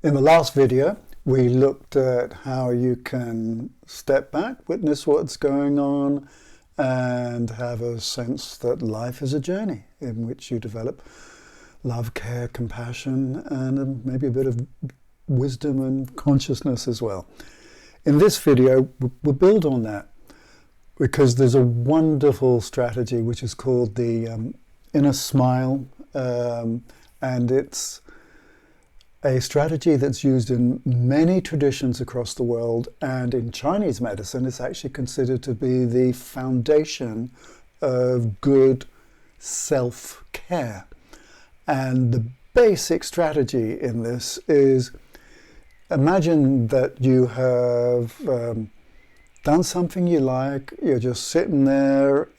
In the last video, we looked at how you can step back, witness what's going on, and have a sense that life is a journey in which you develop love, care, compassion, and maybe a bit of wisdom and consciousness as well. In this video, we'll build on that because there's a wonderful strategy which is called the inner smile, and it's a strategy that's used in many traditions across the world, and in Chinese medicine it's actually considered to be the foundation of good self-care. And the basic strategy in this is, imagine that you have done something you like, you're just sitting there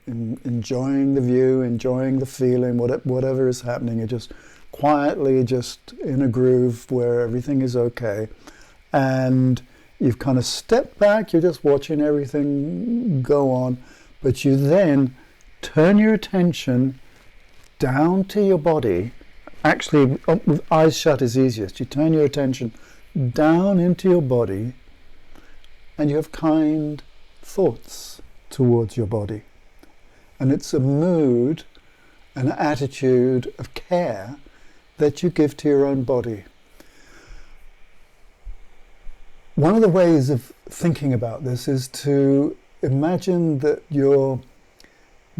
enjoying the view, enjoying the feeling, whatever is happening, you're just quietly just in a groove where everything is okay, and you've kind of stepped back, you're just watching everything go on, but you then turn your attention down to your body. Actually, with eyes shut is easiest. You turn your attention down into your body and you have kind thoughts towards your body, and it's a mood, an attitude of care that you give to your own body. One of the ways of thinking about this is to imagine that you're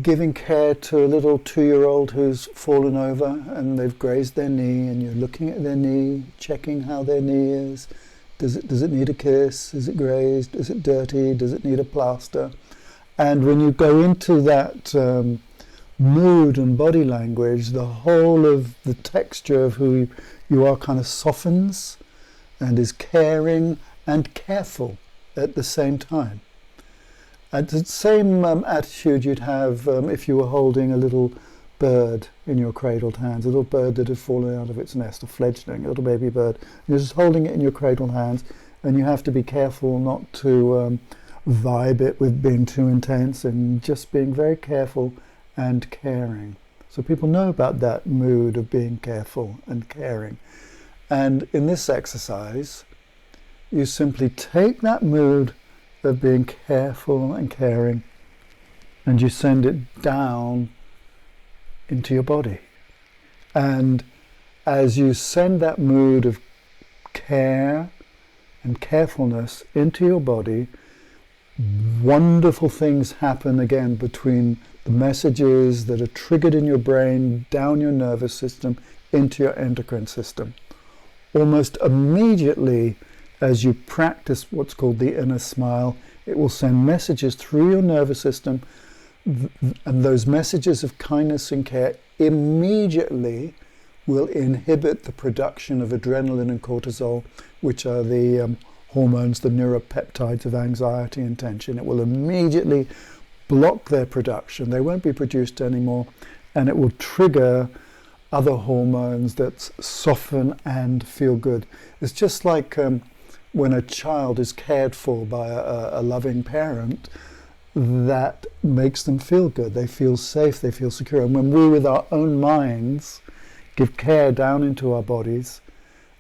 giving care to a little 2-year-old who's fallen over and they've grazed their knee, and you're looking at their knee, checking how their knee is. Does it need a kiss? Is it grazed? Is it dirty? Does it need a plaster? And when you go into that mood and body language, the whole of the texture of who you are kind of softens and is caring and careful at the same time. And the same attitude you'd have if you were holding a little bird in your cradled hands, a little bird that had fallen out of its nest, a fledgling, a little baby bird. You're just holding it in your cradled hands, and you have to be careful not to vibe it with being too intense, and just being very careful and caring. So people know about that mood of being careful and caring. And in this exercise, you simply take that mood of being careful and caring and you send it down into your body. And as you send that mood of care and carefulness into your body, wonderful things happen again between the messages that are triggered in your brain, down your nervous system, into your endocrine system. Almost immediately, as you practice what's called the inner smile, it will send messages through your nervous system, and those messages of kindness and care immediately will inhibit the production of adrenaline and cortisol, which are the hormones, the neuropeptides of anxiety and tension. It will immediately block their production. They won't be produced anymore, and it will trigger other hormones that soften and feel good. It's just like when a child is cared for by a loving parent, that makes them feel good. They feel safe, they feel secure. And when we, with our own minds, give care down into our bodies,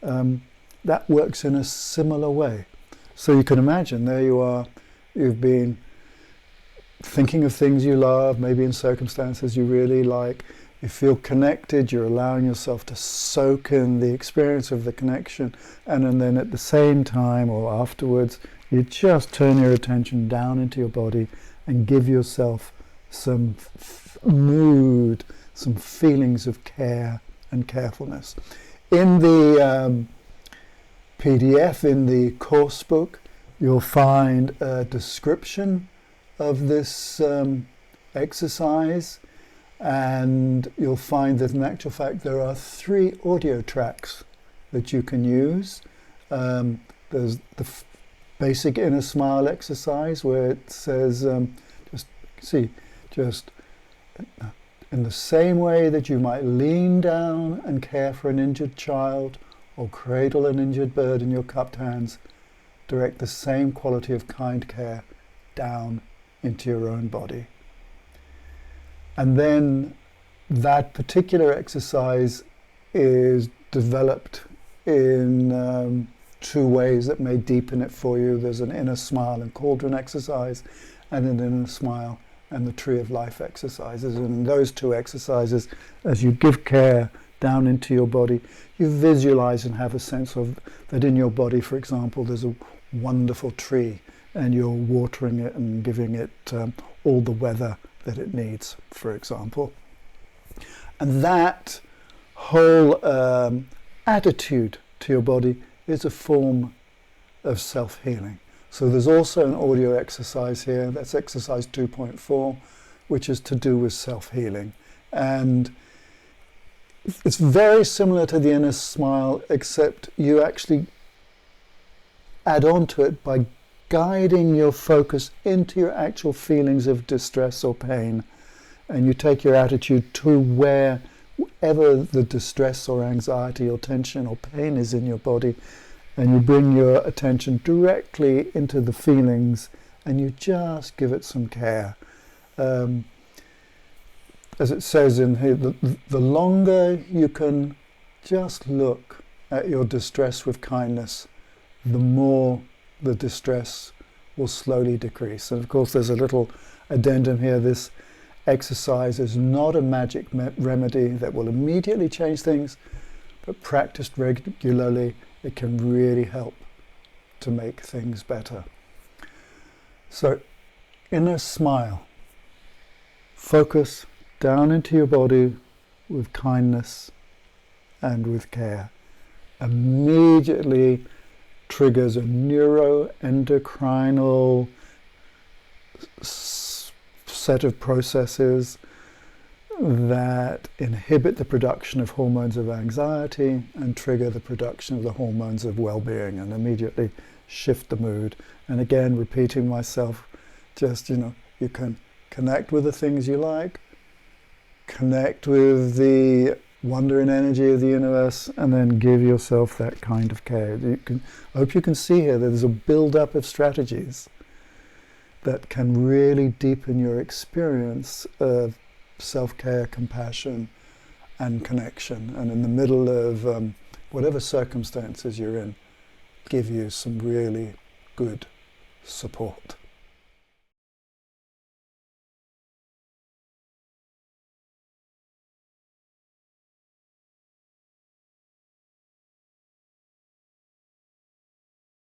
that works in a similar way. So you can imagine, there you are, you've been thinking of things you love, maybe in circumstances you really like, you feel connected, you're allowing yourself to soak in the experience of the connection, and then at the same time or afterwards, you just turn your attention down into your body and give yourself some mood, some feelings of care and carefulness. In the PDF, in the course book, you'll find a description of this exercise, and you'll find that in actual fact there are 3 audio tracks that you can use. There's the basic inner smile exercise where it says, just in the same way that you might lean down and care for an injured child or cradle an injured bird in your cupped hands, direct the same quality of kind care down into your own body. And then that particular exercise is developed in two ways that may deepen it for you. There's an inner smile and cauldron exercise, and an inner smile and the tree of life exercises. And in those two exercises, as you give care down into your body, you visualize and have a sense of that in your body, for example, there's a wonderful tree and you're watering it and giving it all the weather that it needs, for example. And that whole attitude to your body is a form of self-healing. So there's also an audio exercise here, that's exercise 2.4, which is to do with self-healing. And it's very similar to the inner smile, except you actually add on to it by guiding your focus into your actual feelings of distress or pain. And you take your attitude to wherever the distress or anxiety or tension or pain is in your body, and you bring your attention directly into the feelings and you just give it some care. As it says in here, the longer you can just look at your distress with kindness, the more the distress will slowly decrease. And of course there's a little addendum here. This exercise is not a magic remedy that will immediately change things, but practiced regularly, it can really help to make things better. So, inner smile. Focus down into your body with kindness and with care. Immediately triggers a neuroendocrinal set of processes that inhibit the production of hormones of anxiety and trigger the production of the hormones of well-being, and immediately shift the mood. And again, repeating myself, just, you can connect with the things you like, connect with the wonder and energy of the universe, and then give yourself that kind of care. I hope you can see here that there's a build-up of strategies that can really deepen your experience of self-care, compassion, and connection. And in the middle of whatever circumstances you're in, give you some really good support.